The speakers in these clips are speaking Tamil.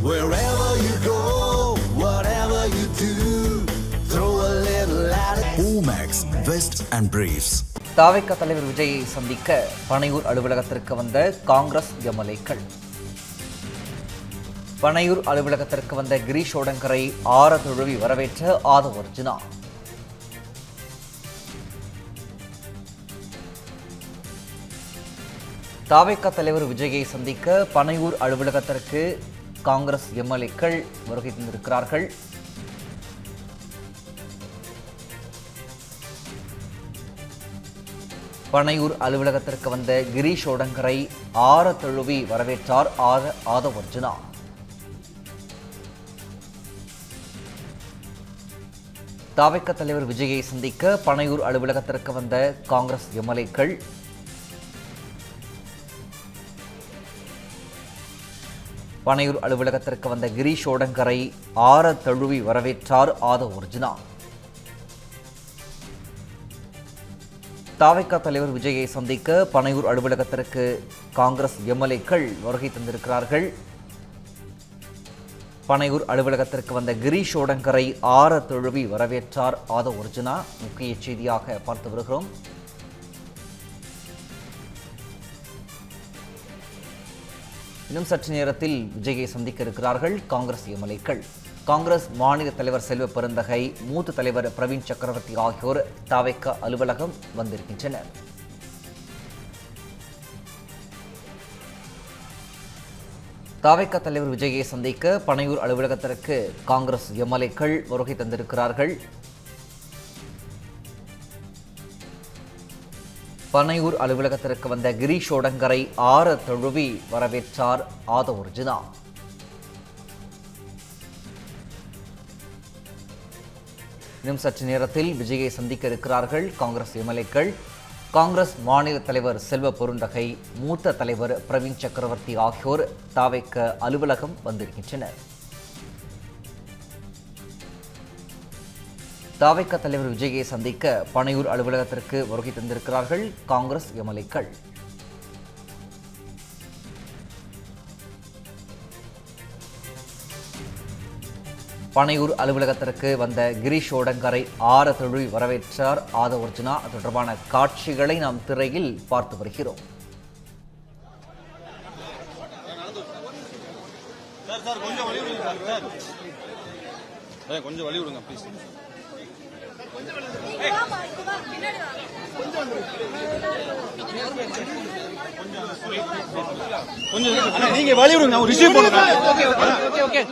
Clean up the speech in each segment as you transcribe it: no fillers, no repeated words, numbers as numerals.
Wherever you go, whatever you do, throw a little at it. Omax, Vest and Briefs. தாவேக்கா தலைவர் விஜயை சந்திக்க பனையூர் அலுவலகத்திற்கு வந்த காங்கிரஸ் எம்எல்ஏக்கள். பனையூர் அலுவலகத்திற்கு வந்த கிரீஷ் ஓடங்கரை ஆற தழுவி வரவேற்ற ஆதவ் அர்ஜுனா. தாவேக்கா தலைவர் விஜயை சந்திக்க பனையூர் அலுவலகத்திற்கு காங்கிரஸ் எம்எல்ஏக்கள் வருகை தந்திருக்கிறார்கள். பனையூர் அலுவலகத்திற்கு வந்த கிரீஷ் ஓடங்கரை ஆற தழுவி வரவேற்றார் ஆதவ் அர்ஜுனா. தாவேக்கா தலைவர் விஜயை சந்திக்க பனையூர் அலுவலகத்திற்கு வந்த காங்கிரஸ் எம்எல்ஏக்கள் பனையூர் அலுவலகத்திற்கு வந்த கிரீஷ் ஓடங்கரை ஆற தழுவி வரவேற்றார் ஆதவ் அர்ஜுனா. தாவேக்கா தலைவர் விஜயை சந்திக்க பனையூர் அலுவலகத்திற்கு காங்கிரஸ் எம்எல்ஏக்கள் வருகை தந்திருக்கிறார்கள். பனையூர் அலுவலகத்திற்கு வந்த கிரீஷ் ஓடங்கரை ஆற தழுவி வரவேற்றார் ஆதவ் அர்ஜுனா. முக்கிய செய்தியாக பார்த்து வருகிறோம். இன்னும் சற்று நேரத்தில் விஜயை சந்திக்க இருக்கிறார்கள் காங்கிரஸ் எம்எல்ஏக்கள். காங்கிரஸ் மாநில தலைவர் செல்வ பெருந்தகை, மூத்த தலைவர் பிரவீன் சக்கரவர்த்தி ஆகியோர் தாவேக்கா அலுவலகம் வந்திருக்கின்றனர். தாவேக்கா தலைவர் விஜயை சந்திக்க பனையூர் அலுவலகத்திற்கு காங்கிரஸ் எம்எல்ஏக்கள் வருகை தந்திருக்கிறார்கள். பனையூர் அலுவலகத்திற்கு வந்த கிரீஷ் ஓடங்கரை ஆற தழுவி வரவேற்றார் ஆதவ் அர்ஜுனா. இன்னும் சற்று நேரத்தில் விஜயை சந்திக்க இருக்கிறார்கள் காங்கிரஸ் எம்எல்ஏக்கள். காங்கிரஸ் மாநில தலைவர் செல்வ பெருந்தகை, மூத்த தலைவர் பிரவீன் சக்கரவர்த்தி ஆகியோர் தாவேக்கா அலுவலகம் வந்திருக்கின்றனர். தாவேக்கா தலைவர் விஜயை சந்திக்க பனையூர் அலுவலகத்திற்கு வருகை தந்திருக்கிறார்கள் காங்கிரஸ் எம்எல்ஏக்கள். பனையூர் அலுவலகத்திற்கு வந்த கிரீஷ் ஓடங்கரை ஆற தழுவி வரவேற்றார் ஆதவ் அர்ஜுனா. அது தொடர்பான காட்சிகளை நாம் திரையில் பார்த்து வருகிறோம். கொஞ்சம் வழி விடுங்க ப்ளீஸ். கொஞ்சம் நீங்க வழி விடுங்க, ரிசீவ் பண்ணுங்க. Okay okay okay.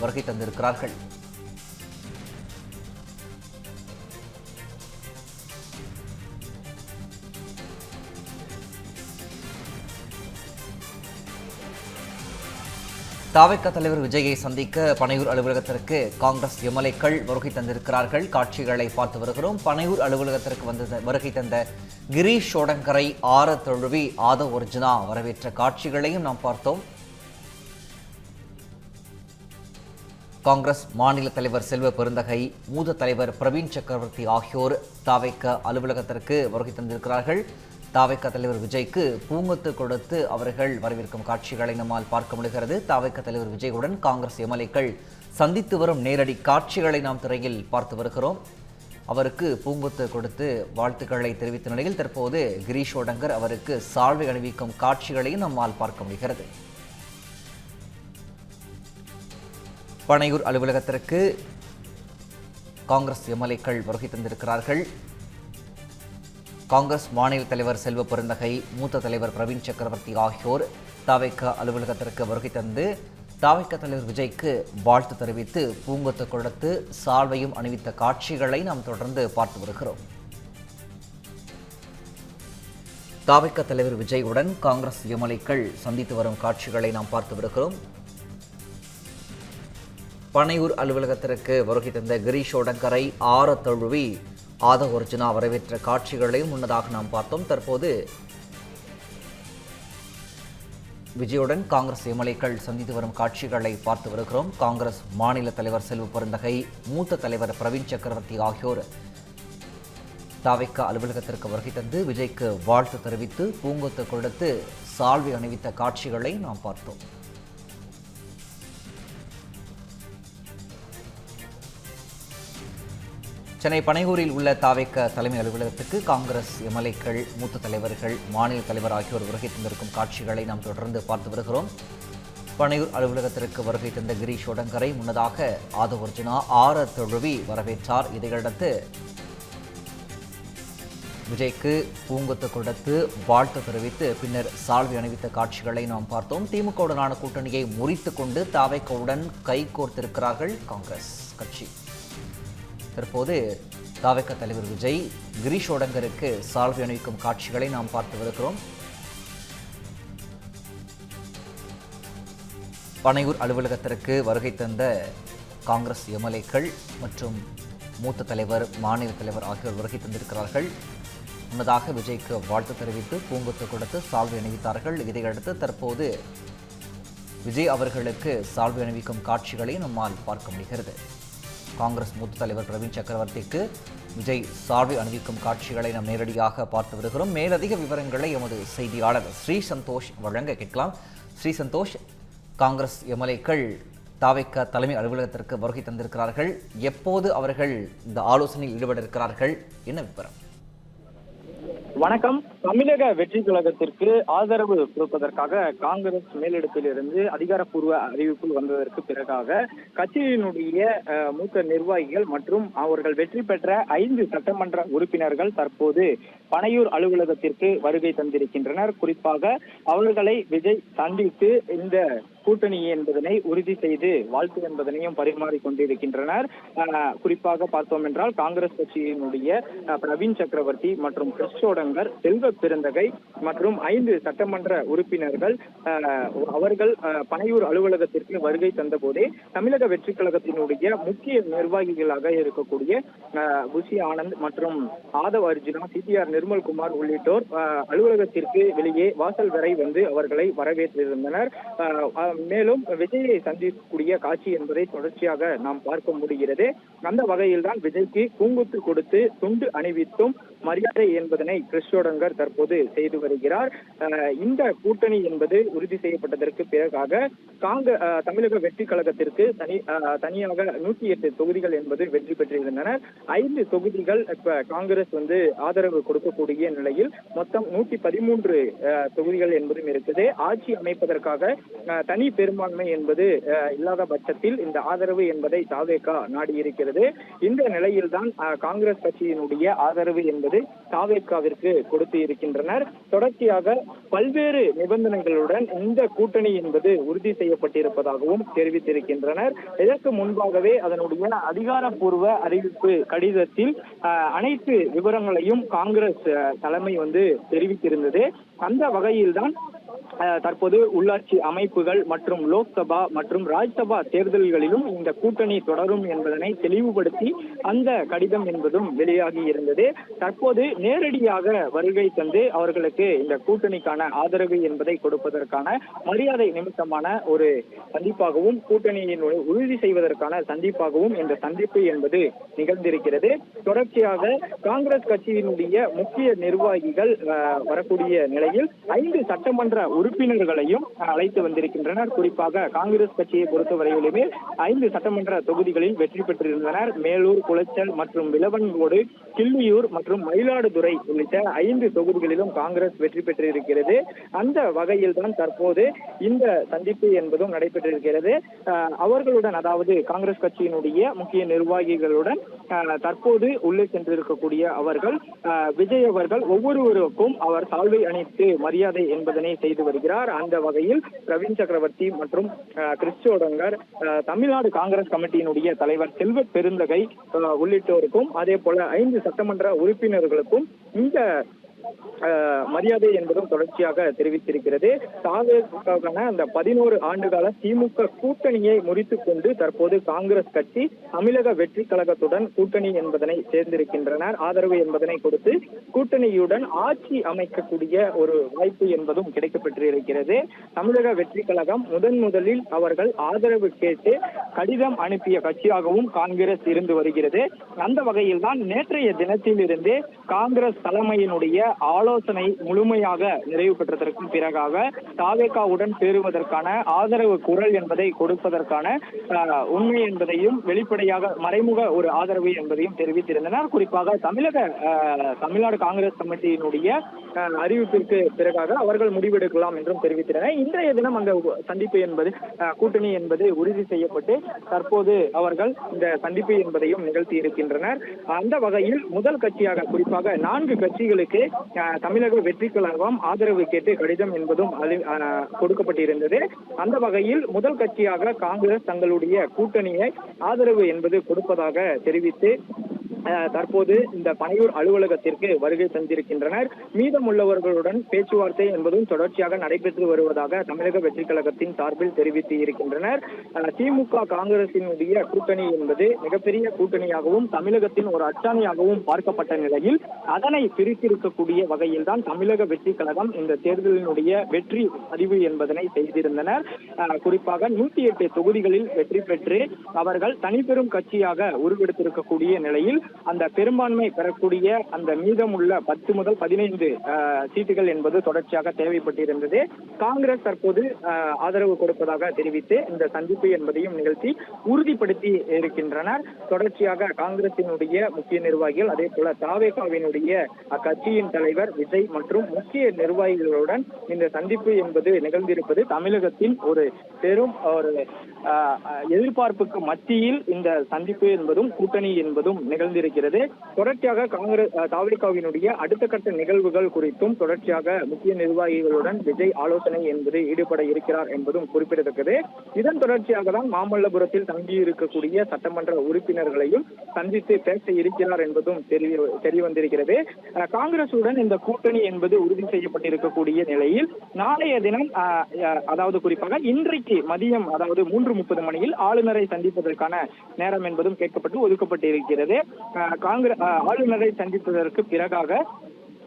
வருகை தந்திருக்கிறார்கள். தாவேக்கா தலைவர் விஜயை சந்திக்க பனையூர் அலுவலகத்திற்கு காங்கிரஸ் எம்எல்ஏக்கள் வருகை தந்திருக்கிறார்கள். காட்சிகளை பார்த்து வருகிறோம். பனையூர் அலுவலகத்திற்கு வருகை தந்த கிரீஷ் ஓடங்கரை ஆற தழுவி ஆதவ் அர்ஜுனா வரவேற்ற காட்சிகளையும் நாம் பார்த்தோம். காங்கிரஸ் மாநில தலைவர் செல்வ பெருந்தகை, மூத்த தலைவர் பிரவீன் சக்கரவர்த்தி ஆகியோர் தாவேக்கா அலுவலகத்திற்கு வருகை தந்திருக்கிறார்கள். தாவேக்கா தலைவர் விஜய்க்கு பூங்கொத்து கொடுத்து அவர்கள் வரவேற்கும் காட்சிகளை நம்மால் பார்க்க முடிகிறது. தாவேக்கா தலைவர் விஜயுடன் காங்கிரஸ் எம்எல்ஏக்கள் சந்தித்து வரும் நேரடி காட்சிகளை நாம் திரையில் பார்த்து வருகிறோம். அவருக்கு பூங்கொத்து கொடுத்து வாழ்த்துக்களை தெரிவித்த நிலையில் தற்போது கிரீஷ் ஓடங்கர் அவருக்கு சால்வை அணிவிக்கும் காட்சிகளையும் நம்மால் பார்க்க முடிகிறது. பனையூர் அலுவலகத்திற்கு காங்கிரஸ் எம்எல்ஏக்கள் வருகை தந்திருக்கிறார்கள். காங்கிரஸ் மாநில தலைவர் செல்வ பெருந்தகை, மூத்த தலைவர் பிரவீன் சக்கரவர்த்தி ஆகியோர் தாவேக்கா அலுவலகத்திற்கு வருகை தந்து தாவேக்கா தலைவர் விஜய்க்கு வாழ்த்து தெரிவித்து பூங்கொத்து கொடுத்து சால்வையும் அணிவித்த காட்சிகளை நாம் தொடர்ந்து பார்த்து வருகிறோம். தாவேக்கா தலைவர் விஜயுடன் காங்கிரஸ் எம்எல்ஏக்கள் சந்தித்து வரும் காட்சிகளை நாம் பார்த்து வருகிறோம். பனையூர் அலுவலகத்திற்கு வருகை தந்த கிரீஷ் ஓடங்கரை ஆற தழுவி ஆதவ் அர்ஜுனா வரவேற்ற காட்சிகளையும் முன்னதாக நாம் பார்த்தோம். தற்போது விஜயுடன் காங்கிரஸ் எம்எல்ஏக்கள் சந்தித்து வரும் காட்சிகளை பார்த்து வருகிறோம். காங்கிரஸ் மாநில தலைவர் செல்வ பெருந்தகை, மூத்த தலைவர் பிரவீன் சக்கரவர்த்தி ஆகியோர் தாவேக அலுவலகத்திற்கு வருகை தந்து விஜய்க்கு வாழ்த்து தெரிவித்து பூங்கொத்து கொடுத்து சால்வை அணிவித்த காட்சிகளை நாம் பார்த்தோம். சென்னை பனையூரில் உள்ள தாவேக தலைமை அலுவலகத்துக்கு காங்கிரஸ் எம்எல்ஏக்கள், மூத்த தலைவர்கள், மாநில தலைவர் ஆகியோர் வருகை தந்திருக்கும் காட்சிகளை நாம் தொடர்ந்து பார்த்து வருகிறோம். பனையூர் அலுவலகத்திற்கு வருகை தந்த கிரீஷ் ஒடங்கரை முன்னதாக ஆதவ் அர்ஜுனா ஆற தழுவி வரவேற்றார். இதையடுத்து விஜய்க்கு பூங்கொத்து கொடுத்து வாழ்த்து தெரிவித்து பின்னர் சால்வை அணிவித்த காட்சிகளை நாம் பார்த்தோம். திமுகவுடனான கூட்டணியை முறித்து கொண்டு தாவேகவுடன் கைகோர்த்திருக்கிறார்கள் காங்கிரஸ் கட்சி. தற்போது தாவேக தலைவர் விஜய் கிரீஷ் ஒடங்கருக்கு சால்வை அணிவிக்கும் காட்சிகளை நாம் பார்த்து வருகிறோம். பனையூர் அலுவலகத்திற்கு வருகை தந்த காங்கிரஸ் எம்எல்ஏக்கள் மற்றும் மூத்த தலைவர், மாநில தலைவர் ஆகியோர் வருகை தந்திருக்கிறார்கள். முன்னதாக விஜய்க்கு வாழ்த்து தெரிவித்து பூங்கொத்து கொடுத்து சால்வை அணிவித்தார்கள். இதையடுத்து தற்போது விஜய் அவர்களுக்கு சால்வை அணிவிக்கும் காட்சிகளை நம்மால் பார்க்க முடிகிறது. காங்கிரஸ் மூத்த தலைவர் பிரவீன் சக்கரவர்த்திக்கு விஜய் சால்வை அணிவிக்கும் காட்சிகளை நாம் நேரடியாக பார்த்து வருகிறோம். மேலதிக விவரங்களை எமது செய்தியாளர் ஸ்ரீ சந்தோஷ் வழங்க கேட்கலாம். ஸ்ரீ சந்தோஷ், காங்கிரஸ் எம்எல்ஏக்கள் தாவேக தலைமை அலுவலகத்திற்கு வருகை தந்திருக்கிறார்கள். எப்போது அவர்கள் இந்த ஆலோசனையில் ஈடுபட இருக்கிறார்கள், என்ன விவரம்? வணக்கம். தமிழக வெற்றி கழகத்திற்கு ஆதரவு கொடுப்பதற்காக காங்கிரஸ் மேலிடத்திலிருந்து அதிகாரப்பூர்வ அறிவிப்பு வந்ததற்கு பிறகாக கட்சியினுடைய மூத்த நிர்வாகிகள் மற்றும் அவர்கள் வெற்றி பெற்ற 5 சட்டமன்ற உறுப்பினர்கள் தற்போது பனையூர் அலுவலகத்திற்கு வருகை தந்திருக்கின்றனர். குறிப்பாக அவர்களை விஜய் சந்தித்து இந்த கூட்டணி என்பதனை உறுதி செய்து வாழ்த்து என்பதனையும் பரிமாறிக்கொண்டிருக்கின்றனர். குறிப்பாக பார்த்தோம் என்றால் காங்கிரஸ் கட்சியினுடைய பிரவீன் சக்கரவர்த்தி மற்றும் கிறிஷ் ஒடங்கர், செல்வ பெருந்தகை மற்றும் 5 சட்டமன்ற உறுப்பினர்கள் அவர்கள் பனையூர் அலுவலகத்திற்கு வருகை தந்த போதே தமிழக வெற்றி கழகத்தினுடைய முக்கிய நிர்வாகிகளாக இருக்கக்கூடிய புஷி ஆனந்த் மற்றும் ஆதவ் அர்ஜுனா, சிடிஆர் நிர்மல்குமார் உள்ளிட்டோர் அலுவலகத்திற்கு வெளியே வாசல் வரை வந்து அவர்களை வரவேற்றிருந்தனர். மேலும் விஜயை சந்திக்கக்கூடிய காட்சி என்பதை தொடர்ச்சியாக நாம் பார்க்க முடிகிறது. அந்த வகையில் தான் விஜய்க்கு பூங்குத்து கொடுத்து துண்டு அணிவித்தும் மரியாதை என்பதனை கிறிஷ் ஒடங்கர் தற்போது செய்து வருகிறார். இந்த கூட்டணி என்பது உறுதி செய்யப்பட்டதற்கு பிறகாக தமிழக வெற்றி கழகத்திற்கு தனியாக 108 தொகுதிகள் என்பது வெற்றி பெற்றிருந்தனர். 5 தொகுதிகள் இப்ப காங்கிரஸ் ஆதரவு கொடுக்கக்கூடிய நிலையில் மொத்தம் 113 தொகுதிகள் என்பதும் இருக்குது. ஆட்சி அமைப்பதற்காக தனி பெரும்பான்மை என்பது இல்லாத பட்சத்தில் இந்த ஆதரவு என்பதை தாவேகா நாடி இருக்கிறது. இந்த நிலையில் தான் காங்கிரஸ் கட்சியினுடைய ஆதரவு என்பது தாவேகாவிற்கு கொடுத்து இருக்கின்றனர். தொடர்ச்சியாக பல்வேறு நிபந்தனைகளுடன் இந்த கூட்டணி என்பது உறுதி செய்யப்பட்டிருப்பதாகவும் தெரிவித்திருக்கின்றனர். இதற்கு முன்பாகவே அதனுடைய அதிகாரப்பூர்வ அறிவிப்பு கடிதத்தில் அனைத்து விவரங்களையும் காங்கிரஸ் தலைமை தெரிவித்திருந்தது. அந்த வகையில்தான் தற்போது உள்ளாட்சி அமைப்புகள் மற்றும் லோக்சபா மற்றும் ராஜ்யசபா தேர்தல்களிலும் இந்த கூட்டணி தொடரும் என்பதனை தெளிவுபடுத்தி அந்த கடிதம் என்பதும் வெளியாகி இருந்தது. தற்போது நேரடியாக வருகை தந்து அவர்களுக்கு இந்த கூட்டணிக்கான ஆதரவு என்பதை கொடுப்பதற்கான மரியாதை நிமித்தமான ஒரு சந்திப்பாகவும் கூட்டணியை உறுதி செய்வதற்கான சந்திப்பாகவும் இந்த சந்திப்பு என்பது நிகழ்ந்திருக்கிறது. தொடர்ச்சியாக காங்கிரஸ் கட்சியினுடைய முக்கிய நிர்வாகிகள் வரக்கூடிய நிலையில் 5 சட்டமன்ற உறுப்பினர்களையும் அழைத்து வந்திருக்கின்றனர். குறிப்பாக காங்கிரஸ் கட்சியை பொறுத்தவரையிலுமே 5 சட்டமன்ற தொகுதிகளில் வெற்றி பெற்றிருந்தனர். மேலூர், குளச்சல் மற்றும் விளவன்கோடு, கிள்ளியூர் மற்றும் மயிலாடுதுறை உள்ளிட்ட 5 தொகுதிகளிலும் காங்கிரஸ் வெற்றி பெற்றிருக்கிறது. அந்த வகையில் தான் தற்போது இந்த சந்திப்பு என்பதும் நடைபெற்றிருக்கிறது. அவர்களுடன், அதாவது காங்கிரஸ் கட்சியினுடைய முக்கிய நிர்வாகிகளுடன் தற்போது உள்ளே சென்றிருக்கக்கூடிய அவர்கள் விஜய் அவர்கள் ஒவ்வொருவருக்கும் அவர் சால்வை அணித்து மரியாதை என்பதனை செய்து வருகிறார். அந்த வகையில் பிரவீன் சக்கரவர்த்தி மற்றும் கிறிஷ் ஒடங்கர், தமிழ்நாடு காங்கிரஸ் கமிட்டியினுடைய தலைவர் செல்வ பெருந்தகை உள்ளிட்டோருக்கும் அதே போல 5 சட்டமன்ற உறுப்பினர்களுக்கும் இந்த மரியாதை என்பதும் தொடர்ச்சியாக தெரிவித்திருக்கிறது. தாவேக்கான அந்த 11 ஆண்டுகால திமுக கூட்டணியை முறித்துக் கொண்டு தற்போது காங்கிரஸ் கட்சி தமிழக வெற்றி கழகத்துடன் கூட்டணி என்பதனை சேர்ந்திருக்கின்றனர். ஆதரவு என்பதனை கொடுத்து கூட்டணியுடன் ஆட்சி அமைக்கக்கூடிய ஒரு வாய்ப்பு என்பதும் கிடைக்கப்பெற்றிருக்கிறது. தமிழக வெற்றி கழகம் முதலில் அவர்கள் ஆதரவு கேட்டு கடிதம் அனுப்பிய கட்சியாகவும் காங்கிரஸ் இருந்து வருகிறது. அந்த வகையில் தான் நேற்றைய தினத்திலிருந்து காங்கிரஸ் தலைமையினுடைய ஆலோசனை முழுமையாக நிறைவு பெற்றதற்கும் பிறகாக தாவேகாவுடன் சேருவதற்கான ஆதரவு குரல் என்பதை கொடுப்பதற்கான உண்மை என்பதையும் வெளிப்படையாக மறைமுக ஒரு ஆதரவு என்பதையும் தெரிவித்திருந்தனர். குறிப்பாக தமிழ்நாடு காங்கிரஸ் கமிட்டியினுடைய அறிவிப்பிற்கு பிறகாக அவர்கள் முடிவெடுக்கலாம் என்றும் தெரிவித்திருந்தனர். இன்றைய தினம் அந்த சந்திப்பு என்பது கூட்டணி என்பது உறுதி செய்யப்பட்டு தற்போது அவர்கள் இந்த சந்திப்பு என்பதையும் நிகழ்த்தி இருக்கின்றனர். அந்த வகையில் முதல் கட்சியாக குறிப்பாக 4 கட்சிகளுக்கு தமிழக வெற்றி கழகம் ஆதரவு கேட்டு கடிதம் என்பதும் கொடுக்கப்பட்டிருந்தது. அந்த வகையில் முதல் கட்சியாக காங்கிரஸ் தங்களுடைய கூட்டணியை ஆதரவு என்பது கொடுப்பதாக தெரிவித்து தற்போது இந்த பனையூர் அலுவலகத்திற்கு வருகை தந்திருக்கின்றனர். மீதமுள்ளவர்களுடன் பேச்சுவார்த்தை என்பதும் தொடர்ச்சியாக நடைபெற்று வருவதாக தமிழக வெற்றி கழகத்தின் சார்பில் தெரிவித்து இருக்கின்றனர். திமுக காங்கிரசினுடைய கூட்டணி என்பது மிகப்பெரிய கூட்டணியாகவும் தமிழகத்தின் ஒரு அச்சாணியாகவும் பார்க்கப்பட்ட நிலையில் அதனை பிரித்திருக்கக்கூடிய வகையில் தான் தமிழக வெற்றி கழகம் இந்த தேர்தலினுடைய வெற்றி பதிவு என்பதனை செய்திருந்தனர். குறிப்பாக 108 தொகுதிகளில் வெற்றி பெற்று அவர்கள் தனிப்பெரும் கட்சியாக உருவெடுத்திருக்கக்கூடிய நிலையில் அந்த பெரும்பான்மை பெறக்கூடிய அந்த மீதமுள்ள 10 முதல் 15 சீட்டுகள் என்பது தொடர்ச்சியாக தேவைப்பட்டிருந்தது. காங்கிரஸ் தற்போது ஆதரவு கொடுப்பதாக தெரிவித்து இந்த சந்திப்பு என்பதையும் நிகழ்த்தி உறுதிப்படுத்தி இருக்கின்றனர். தொடர்ச்சியாக காங்கிரசினுடைய முக்கிய நிர்வாகிகள் அதே போல தாவேகாவினுடைய அக்கட்சியின் தலைவர் விஜய் மற்றும் முக்கிய நிர்வாகிகளுடன் இந்த சந்திப்பு என்பது நிகழ்ந்திருப்பது தமிழகத்தின் ஒரு பெரும் ஒரு எதிர்பார்ப்புக்கு மத்தியில் இந்த சந்திப்பு என்பதும் கூட்டணி என்பதும் நிகழ்ந்திருக்கிறது. தொடர்ச்சியாக தாவேகாவினுடைய அடுத்த கட்ட நிகழ்வுகள் குறித்தும் தொடர்ச்சியாக முக்கிய நிர்வாகிகளுடன் விஜய் ஆலோசனை என்பது ஈடுபட இருக்கிறார் என்பதும் குறிப்பிடத்தக்கது. இதன் தொடர்ச்சியாக தான் மாமல்லபுரத்தில் தங்கியிருக்கக்கூடிய சட்டமன்ற உறுப்பினர்களையும் சந்தித்து பேச இருக்கிறார் என்பதும் தெரிய வந்திருக்கிறது. காங்கிரசுடன் இந்த கூட்டணி என்பது உறுதி செய்யப்பட்டிருக்கக்கூடிய நிலையில் நாளைய தினம் அதாவது குறிப்பாக இன்றைக்கு மதியம் அதாவது 3:30 மணியில் ஆளுநரை சந்திப்பதற்கான நேரம் என்பதும் கேட்கப்பட்டு ஒதுக்கப்பட்டிருக்கிறது. ஆளுநரை சந்திப்பதற்கு பிறகாக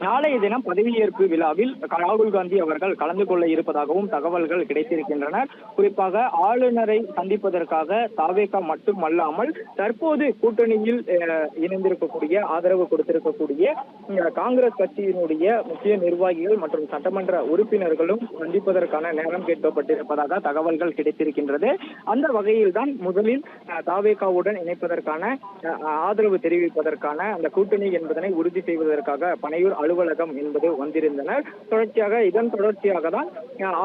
நாளைய தினம் பதவியேற்பு விழாவில் ராகுல் காந்தி அவர்கள் கலந்து கொள்ள இருப்பதாகவும் தகவல்கள் கிடைத்திருக்கின்றன. குறிப்பாக ஆளுநரை சந்திப்பதற்காக தாவேகா மட்டுமல்லாமல் தற்போது கூட்டணியில் இணைந்திருக்கக்கூடிய ஆதரவு கொடுத்திருக்கக்கூடிய காங்கிரஸ் கட்சியினுடைய முக்கிய நிர்வாகிகள் மற்றும் சட்டமன்ற உறுப்பினர்களும் சந்திப்பதற்கான நேரம் கேட்கப்பட்டிருப்பதாக தகவல்கள் கிடைத்திருக்கின்றது. அந்த வகையில் தான் முதலில் தாவேகாவுடன் இணைப்பதற்கான ஆதரவு தெரிவிப்பதற்கான அந்த கூட்டணி என்பதனை உறுதி செய்வதற்காக பனையூர் அலுவலகம் என்பது வந்திருந்தனர். இதன் தொடர்ச்சியாக தான்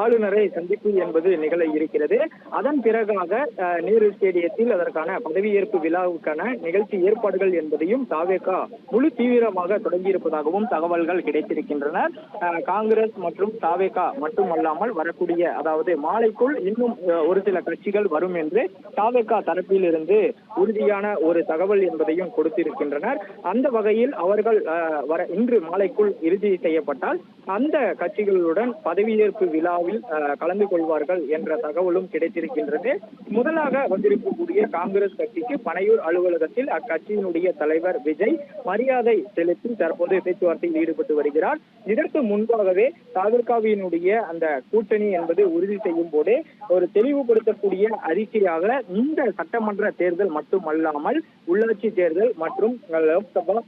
ஆளுநரை சந்திப்பு என்பது நிகழ இருக்கிறது. அதன் பிறகாக நேரு ஸ்டேடியத்தில் அதற்கான பதவியேற்பு விழாவுக்கான நிகழ்ச்சி ஏற்பாடுகள் என்பதையும் தாவேகா முழு தீவிரமாக தொடங்கியிருப்பதாகவும் தகவல்கள் கிடைத்திருக்கின்றன. காங்கிரஸ் மற்றும் தாவேகா மட்டுமல்லாமல் வரக்கூடிய அதாவது மாலைக்குள் இன்னும் ஒரு சில கட்சிகள் வரும் என்று தாவேகா தரப்பில் இருந்து உறுதியான ஒரு தகவல் என்பதையும் கொடுத்திருக்கின்றனர். அந்த வகையில் அவர்கள் இன்று மாலைக்குள் இறுதி செய்யப்பட்டால் அந்த கட்சிகளுடன் பதவியேற்பு விழாவில் கலந்து கொள்வார்கள் என்ற தகவலும் கிடைத்திருக்கின்றது. முதலாக வந்திருக்கக்கூடிய காங்கிரஸ் கட்சிக்கு பனையூர் அலுவலகத்தில் அக்கட்சியினுடைய தலைவர் விஜய் மரியாதை செலுத்தி தற்போது பேச்சுவார்த்தையில் ஈடுபட்டு வருகிறார். இதற்கு முன்பாகவே தாவேகாவினுடைய அந்த கூட்டணி என்பது உறுதி செய்யும் போதே ஒரு தெளிவுபடுத்தக்கூடிய அறிக்கையாக இந்த சட்டமன்ற தேர்தல் மட்டுமல்லாமல் உள்ளாட்சி தேர்தல் மற்றும் லோக்சபா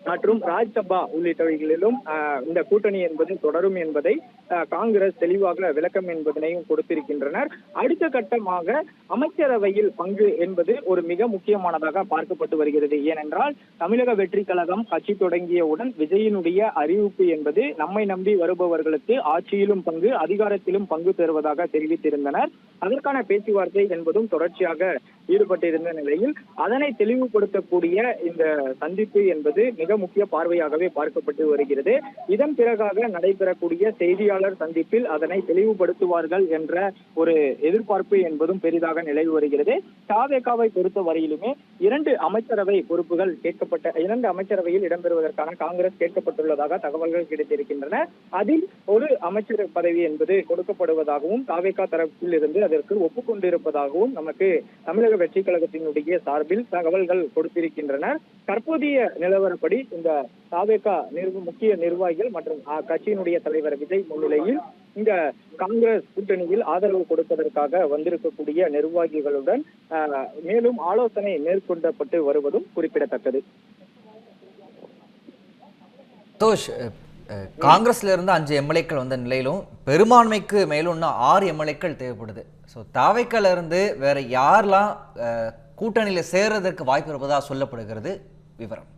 மற்றும் ராஜ்யசபா உள்ளிட்டவைகளிலும் இந்த கூட்டணி என்பது தொடரும் என்பதை காங்கிரஸ் தெளிவாக விளக்கம் என்பதனையும் கொடுத்திருக்கின்றனர். அடுத்த கட்டமாக அமைச்சரவையில் பங்கு என்பது ஒரு மிக முக்கியமானதாக பார்க்கப்பட்டு வருகிறது. ஏனென்றால் தமிழக வெற்றி கழகம் கட்சி தொடங்கியவுடன் விஜயினுடைய அறிவிப்பு என்பது நம்மை நம்பி வருபவர்களுக்கு ஆட்சியிலும் பங்கு அதிகாரத்திலும் பங்கு பெறுவதாக தெரிவித்திருந்தனர். அதற்கான பேச்சுவார்த்தை என்பதும் தொடர்ச்சியாக ஈடுபட்டிருந்த நிலையில் அதனை தெளிவுபடுத்தக்கூடிய இந்த சந்திப்பு என்பது மிக முக்கிய பார்வையாகவே பார்க்கப்பட்டு வருகிறது. இதன் பிறகாக நடைபெறக்கூடிய செய்தியாளர் சந்திப்பில் அதனை தெளிவுபடுத்துவார்கள் என்ற ஒரு எதிர்பார்ப்பு என்பதும் பெரிதாக நிலவி வருகிறது. தாவேகாவை பொறுத்த வரையிலுமே 2 அமைச்சரவை பொறுப்புகள் கேட்கப்பட்ட 2 அமைச்சரவையில் இடம்பெறுவதற்கான காங்கிரஸ் கேட்கப்பட்டுள்ளதாக தகவல்கள் கிடைத்திருக்கின்றன. அதில் ஒரு அமைச்சர் பதவி என்பது கொடுக்கப்படுவதாகவும் தாவேகா தரப்பில் இருந்து அதற்கு ஒப்புக்கொண்டிருப்பதாகவும் நமக்கு தமிழக வெற்றி கழகத்தினுடைய சார்பில் தகவல்கள் கொடுத்திருக்கின்றனர். தற்போதைய நிலவரப்படி இந்த தாவேகா முக்கிய நிர்வாகிகள் மற்றும் கட்சியினுடைய தலைவர் விஜய் முன்னிலையில் இந்த காங்கிரஸ் கூட்டணியில் ஆதரவு கொடுப்பதற்காக வந்திருக்கக்கூடிய நிர்வாகிகளுடன் மேலும் ஆலோசனை மேற்கொள்ளப்பட்டு வருவதும் குறிப்பிடத்தக்கது. காங்கிரஸ்ல இருந்து 5 எம்எல்ஏக்கள் வந்த நிலையிலும் பெரும்பான்மைக்கு மேலும் இன்னும் 6 எம்எல்ஏக்கள் தேவைப்படுது. ஸோ தாவேக்கால இருந்து வேற யாரெல்லாம் கூட்டணியில சேர்றதற்கு வாய்ப்பு இருப்பதா சொல்லப்படுகிறது? விவரம்.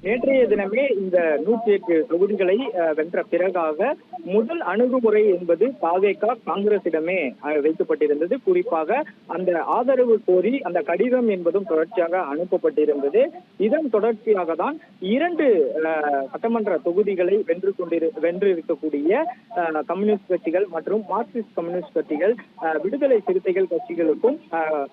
நேற்றைய தினமே இந்த 108 தொகுதிகளை வென்ற பிறகாக முதல் அணுகுமுறை என்பது தாவேகா காங்கிரசிடமே வைக்கப்பட்டிருந்தது. குறிப்பாக அந்த ஆதரவு கோரி அந்த கடிதம் என்பதும் தொடர்ச்சியாக அனுப்பப்பட்டிருந்தது. இதன் தொடர்ச்சியாக தான் 2 சட்டமன்ற தொகுதிகளை வென்றிருக்கக்கூடிய கம்யூனிஸ்ட் கட்சிகள் மற்றும் மார்க்சிஸ்ட் கம்யூனிஸ்ட் கட்சிகள் விடுதலை சிறுத்தைகள் கட்சிகளுக்கும்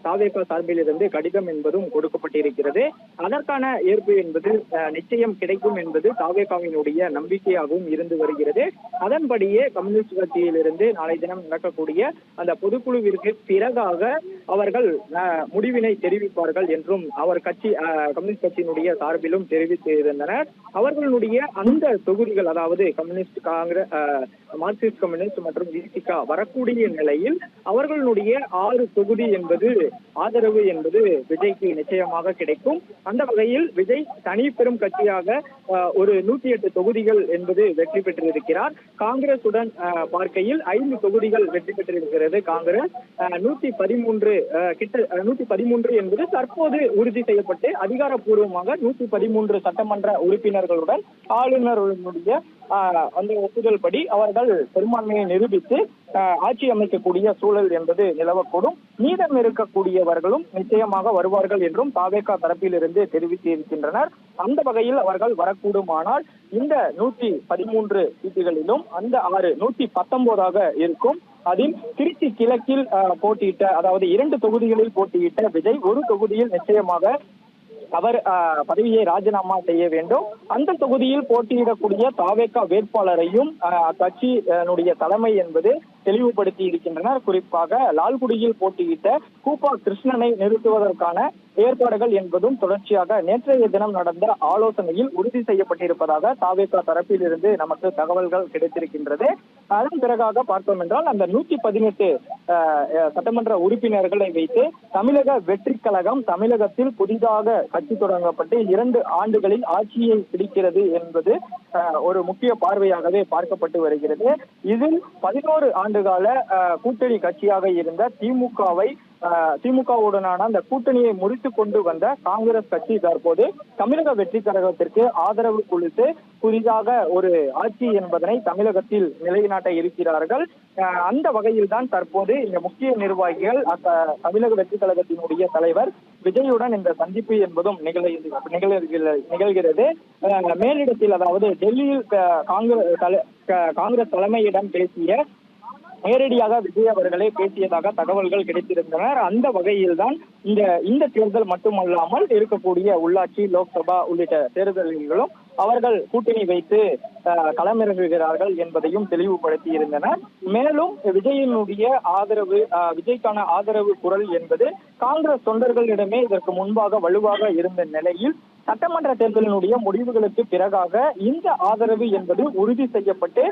தாவேகா சார்பில் இருந்து கடிதம் என்பதும் கொடுக்கப்பட்டிருக்கிறது. அதற்கான ஏற்பு என்பது நிச்சயம் கிடைக்கும் என்பது தாவேகாவினுடைய நம்பிக்கையாகவும் இருந்து வருகிறது. அதன்படியே கம்யூனிஸ்ட் கட்சியிலிருந்து நாளை தினம் நடக்கக்கூடிய அந்த பொதுக்குழுவிற்கு பிறகாக அவர்கள் முடிவினை தெரிவிப்பார்கள் என்றும் அவர் கட்சி கம்யூனிஸ்ட் கட்சியினுடைய சார்பிலும் தெரிவித்திருந்தனர். அவர்களுடைய அந்த தொகுதிகள், அதாவது கம்யூனிஸ்ட், காங்கிரஸ், மார்க்சிஸ்ட் கம்யூனிஸ்ட் மற்றும் விசிகா வரக்கூடிய நிலையில் அவர்களுடைய 6 தொகுதி என்பது ஆதரவு என்பது விஜய்க்கு நிச்சயமாக கிடைக்கும். அந்த வகையில் விஜய் தனி பெரும் கட்சியாக ஒரு 108 தொகுதிகள் என்பது வெற்றி பெற்றிருக்கிறார். காங்கிரசுடன் பார்க்கையில் 5 தொகுதிகள் வெற்றி பெற்றிருக்கிறது காங்கிரஸ். 113 என்பது தற்போது உறுதி செய்யப்பட்டு அதிகாரப்பூர்வமாக 113 சட்டமன்ற உறுப்பினர்களுடன் ஆளுநருடைய அந்த ஒப்புதல் படி அவர்கள் பெரும்பான்மையை நிரூபித்து ஆட்சி அமைக்கக்கூடிய சூழல் என்பது நிலவக்கூடும். மீதம் இருக்கக்கூடியவர்களும் நிச்சயமாக வருவார்கள் என்றும் தாவேகா தரப்பில் இருந்து தெரிவித்திருக்கின்றனர். அந்த வகையில் அவர்கள் வரக்கூடுமானால் இந்த 113 சீட்டுகளிலும் அந்த 6 119ஆக இருக்கும். அதில் திருச்சி கிழக்கில் போட்டியிட்ட, அதாவது 2 தொகுதிகளில் போட்டியிட்ட விஜய் ஒரு தொகுதியில் நிச்சயமாக அவர் பதவியை ராஜினாமா செய்ய வேண்டும். அந்த தொகுதியில் போட்டியிடக்கூடிய தாவேகா வேட்பாளரையும் கட்சியினுடைய தலைமை என்பது தெளிவுபடுத்தி இருக்கின்றனர். குறிப்பாக லால்குடியில் போட்டியிட்ட கூப்பா கிருஷ்ணனை நிறுத்துவதற்கான ஏற்பாடுகள் என்பதும் தொடர்ச்சியாக நேற்றைய தினம் நடந்த ஆலோசனையில் உறுதி செய்யப்பட்டிருப்பதாக தாவேகா தரப்பில் இருந்து நமக்கு தகவல்கள் கிடைத்திருக்கின்றது. அதன் பிறகாக பார்த்தோம் என்றால் அந்த 118 சட்டமன்ற உறுப்பினர்களை வைத்து தமிழக வெற்றி கழகம் தமிழகத்தில் புதிதாக கட்சி தொடங்கப்பட்டு 2 ஆண்டுகளில் ஆட்சியை பிடிக்கிறது என்பது ஒரு முக்கிய பார்வையாகவே பார்க்கப்பட்டு வருகிறது. இதில் 11 ஆண்டுகால கூட்டணி கட்சியாக இருந்த திமுகவுடனான அந்த கூட்டணியை முறித்து கொண்டு வந்த காங்கிரஸ் கட்சி தற்போது தமிழக வெற்றி கழகத்திற்கு ஆதரவு கொடுத்து புதிதாக ஒரு ஆட்சி என்பதனை தமிழகத்தில் நிலைநாட்ட இருக்கிறார்கள். அந்த வகையில் தான் தற்போது இந்த முக்கிய நிர்வாகிகள் தமிழக வெற்றி கழகத்தினுடைய தலைவர் விஜயுடன் இந்த சந்திப்பு என்பதும் நிகழ்கிறது. மேலிடத்தில், அதாவது டெல்லியில் காங்கிரஸ் தலைமையிடம் பேசிய நேரடியாக விஜய் அவர்களே பேசியதாக தகவல்கள் கிடைத்திருந்தனர். அந்த வகையில் தான் இந்த தேர்தல் மட்டுமல்லாமல் இருக்கக்கூடிய உள்ளாட்சி, லோக்சபா உள்ளிட்ட தேர்தல்களும் அவர்கள் கூட்டணி வைத்து களமிறங்குகிறார்கள் என்பதையும் தெளிவுபடுத்தி இருந்தனர். மேலும் விஜயினுடைய ஆதரவு, விஜய்க்கான ஆதரவு குரல் என்பது காங்கிரஸ் தொண்டர்களிடமே இதற்கு முன்பாக வலுவாக இருந்த நிலையில் சட்டமன்ற தேர்தலினுடைய முடிவுகளுக்கு பிறகாக இந்த ஆதரவு என்பது உறுதி செய்யப்பட்டு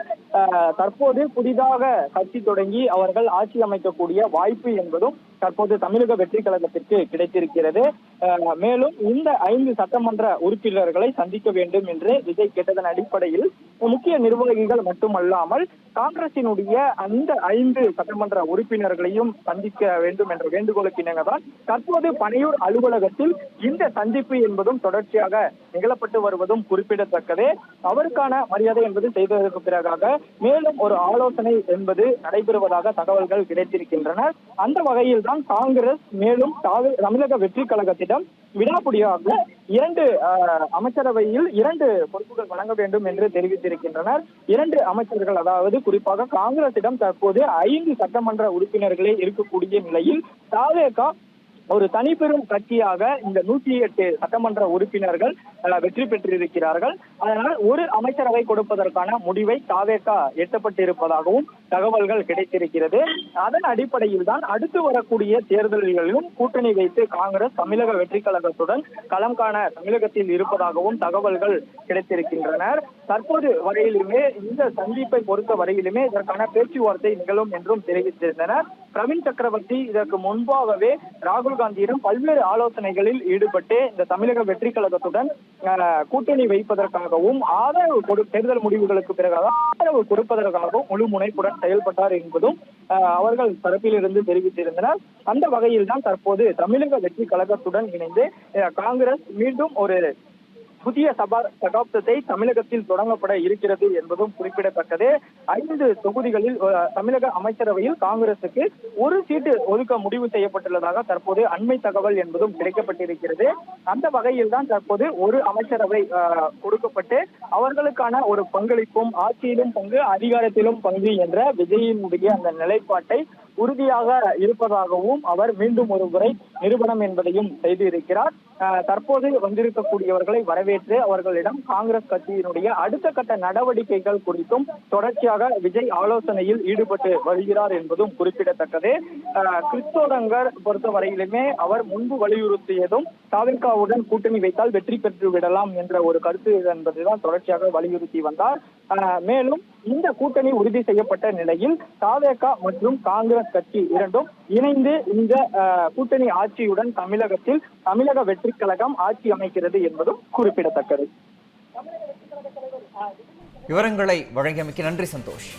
தற்போது புதிதாக கட்சி தொடங்கி அவர்கள் ஆட்சி அமைக்கக்கூடிய வாய்ப்பு என்பதும் தற்போது தமிழக வெற்றி கழகத்திற்கு கிடைத்திருக்கிறது. மேலும் இந்த 5 சட்டமன்ற உறுப்பினர்களை சந்திக்க வேண்டும் என்று விஜய் கேட்டதன் அடிப்படையில் முக்கிய நிர்வாகிகள் மட்டுமல்லாமல் காங்கிரசினுடைய அந்த 5 சட்டமன்ற உறுப்பினர்களையும் சந்திக்க வேண்டும் என்ற வேண்டுகோளுக்கு இணங்கதான் தற்போது பனையூர் அலுவலகத்தில் இந்த சந்திப்பு என்பதும் தொடர் தொடர்ச்சியாக நிகழப்பட்டு வருவதும் குறிப்பிடத்தக்கது. அவருக்கான மரியாதை என்பது செய்ததற்கு பிறகாக மேலும் ஒரு ஆலோசனை என்பது நடைபெறுவதாக தகவல்கள் கிடைத்திருக்கின்றன. அந்த வகையில் தான் காங்கிரஸ் மேலும் தமிழக வெற்றி கழகத்திடம் விடாப்பிடியாக 2 அமைச்சரவையில் 2 பொறுப்புகள் வழங்க வேண்டும் என்று தெரிவித்திருக்கின்றனர். 2 அமைச்சர்கள், அதாவது குறிப்பாக காங்கிரசிடம் தற்போது 5 சட்டமன்ற உறுப்பினர்களே இருக்கக்கூடிய நிலையில் தாவேகா ஒரு தனிப்பெரும் கட்சியாக இந்த 108 சட்டமன்ற உறுப்பினர்கள் வெற்றி பெற்றிருக்கிறார்கள். அதனால் ஒரு அமைச்சரவை கொடுப்பதற்கான முடிவை தாவேகா எட்டப்பட்டிருப்பதாகவும் தகவல்கள் கிடைத்திருக்கிறது. அதன் அடிப்படையில் தான் அடுத்து வரக்கூடிய தேர்தல்களிலும் கூட்டணி வைத்து காங்கிரஸ் தமிழக வெற்றி கழகத்துடன் களம் காண தமிழகத்தில் இருப்பதாகவும் தகவல்கள் கிடைத்திருக்கின்றனர். தற்போது வரையிலுமே இந்த சந்திப்பை பொறுத்த வரையிலுமே இதற்கான பேச்சுவார்த்தை நிகழும் என்றும் தெரிவித்திருந்தனர். பிரவீன் சக்கரவர்த்தி இதற்கு முன்பாகவே ராகுல் காந்தியிடம் பல்வேறு ஆலோசனைகளில் ஈடுபட்டு இந்த தமிழக வெற்றி கழகத்துடன் கூட்டணி வைப்பதற்காகவும் தேர்தல் முடிவுகளுக்கு பிறகு ஆதரவு கொடுப்பதற்காகவும் முழு முனைப்புடன் செயல்பட்டார் என்பதும் அவர்கள் தரப்பிலிருந்து தெரிவித்திருந்தனர். அந்த வகையில் தான் தற்போது தமிழக வெற்றி கழகத்துடன் இணைந்து காங்கிரஸ் மீண்டும் ஒரு புதிய சகாப்தத்தை தமிழகத்தில் தொடங்கப்பட இருக்கிறது என்பதும் குறிப்பிடத்தக்கது. 5 தொகுதிகளில் தமிழக அமைச்சரவையில் காங்கிரசுக்கு 1 சீட்டு ஒதுக்க முடிவு செய்யப்பட்டுள்ளதாக தற்போது அண்மை தகவல் என்பதும் கிடைக்கப்பட்டிருக்கிறது. அந்த வகையில் தான் தற்போது ஒரு அமைச்சரவை கொடுக்கப்பட்டு அவர்களுக்கான ஒரு பங்களிப்பும், ஆட்சியிலும் பங்கு, அதிகாரத்திலும் பங்கு என்ற விஜயினுடைய அந்த நிலைப்பாட்டை உறுதியாக இருப்பதாகவும் அவர் மீண்டும் ஒரு முறை நிரூபணம் என்பதையும் செய்து இருக்கிறார். தற்போது வந்திருக்கக்கூடியவர்களை வரவேற்று அவர்களிடம் காங்கிரஸ் கட்சியினுடைய அடுத்த கட்ட நடவடிக்கைகள் குறித்தும் தொடர்ச்சியாக விஜய் ஆலோசனையில் ஈடுபட்டு வருகிறார் என்பதும் குறிப்பிடத்தக்கது. கிறிஸ்தோரங்கர் பொறுத்தவரையிலுமே அவர் முன்பு வலியுறுத்தியதும் தாவேகாவுடன் கூட்டணி வைத்தால் வெற்றி பெற்று விடலாம் என்ற ஒரு கருத்து என்பதுதான் தொடர்ச்சியாக வலியுறுத்தி வந்தார். மேலும் இந்த கூட்டணி உறுதி செய்யப்பட்ட நிலையில் தாவேகா மற்றும் காங்கிரஸ் கட்சி இரண்டும் இணைந்து இந்த கூட்டணி ஆட்சியுடன் தமிழகத்தில் தமிழக வெற்றி கழகம் ஆட்சி அமைக்கிறது என்பதும் குறிப்பிடத்தக்கது. விவரங்களை வழங்கியமைக்கு நன்றி சந்தோஷ்.